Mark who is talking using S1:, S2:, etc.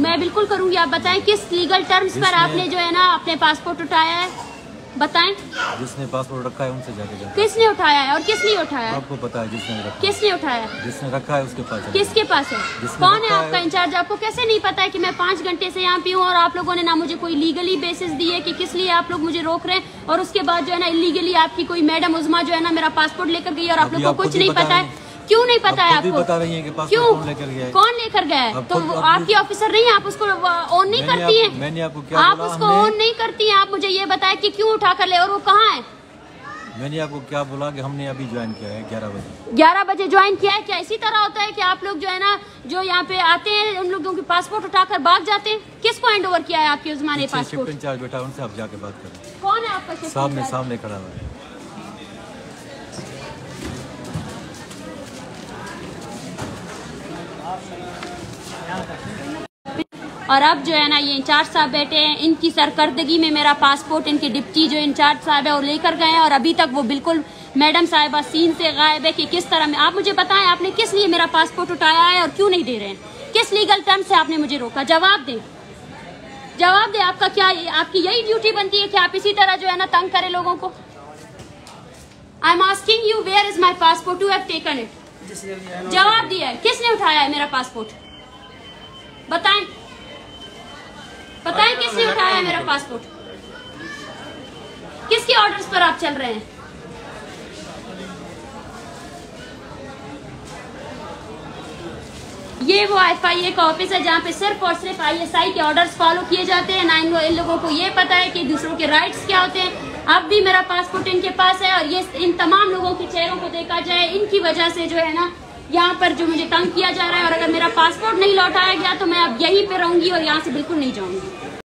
S1: मैं बिल्कुल करूंगी। आप बताएं किस लीगल टर्म्स पर आपने जो है ना अपने पासपोर्ट उठाया है, बताएं।
S2: जिसने पासपोर्ट रखा है उनसे जाके जाए।
S1: किसने उठाया है और किस नहीं उठाया है?
S2: आपको पता है जिसने रखा।
S1: किसने उठाया है?
S2: जिसने रखा है उसके पास है।
S1: किसके पास है? कौन है आपका इंचार्ज? आपको कैसे नहीं पता है कि मैं 5 घंटे से यहाँ पे हूँ और आप लोगों ने ना मुझे कोई लीगली बेसिस दी है कि किस लिए आप लोग मुझे रोक रहे हैं, और उसके बाद जो है ना इलीगली आपकी कोई मैडम उज़मा जो है ना मेरा पासपोर्ट लेकर गई और आप लोग को कुछ नहीं पता है। क्यों नहीं पता है आपको?
S2: बता रही है कि
S1: क्यों? कौन लेकर गया है? तो आपकी ऑफिसर नहीं है, आप उसको ऑन नहीं करती हैं?
S2: मैंने आपको क्या
S1: आप उसको ऑन नहीं करती हैं? आप मुझे ये बताएं कि क्यों उठा कर ले, और वो कहाँ है?
S2: मैंने आपको क्या बोला कि हमने अभी ज्वाइन किया है 11 बजे।
S1: 11 बजे ज्वाइन किया है? क्या इसी तरह होता है कि आप लोग जो है ना जो यहाँ पे आते हैं उन लोगों के पासपोर्ट उठाकर भाग जाते हैं? किसको हैंड ओवर किया है आपकी उज़मा ने पासपोर्ट?
S2: शिफ्ट इंचार्ज बैठा, उनसे आप जाके बात करें।
S1: कौन है आपका शिफ्ट इंचार्ज?
S2: सामने खड़ा हुआ है।
S1: और अब जो है ना ये इंचार्ज साहब बैठे हैं, इनकी सरकर्दगी में मेरा पासपोर्ट इनके डिप्टी जो इंचार्ज साहब है वो लेकर गए हैं, और अभी तक वो बिल्कुल मैडम साहिबा सीन से गायब है कि किस तरह में। आप मुझे बताएं आपने किस लिए मेरा पासपोर्ट उठाया है और क्यों नहीं दे रहे हैं? किस लीगल टर्म से आपने मुझे रोका? जवाब दें, जवाब दें। आपका क्या, आपकी यही ड्यूटी बनती है कि आप इसी तरह जो है ना तंग करें लोगों को? I am asking you where is my passport, you have taken it. जवाब दिया है, किसने उठाया है मेरा पासपोर्ट? बताएं, बताएं किसने उठाया है मेरा पासपोर्ट? किसके ऑर्डर्स पर आप चल रहे हैं? ये वो FIA का ऑफिस है जहाँ पे सिर्फ और सिर्फ ISI के ऑर्डर्स फॉलो किए जाते हैं। ना इन लोगों को ये पता है कि दूसरों के राइट्स क्या होते हैं। अब भी मेरा पासपोर्ट इनके पास है, और ये इन तमाम लोगों के चेहरों को देखा जाए, इनकी वजह से जो है ना यहाँ पर जो मुझे तंग किया जा रहा है। और अगर मेरा पासपोर्ट नहीं लौटाया गया तो मैं अब यहीं पे रहूंगी और यहाँ से बिल्कुल नहीं जाऊंगी।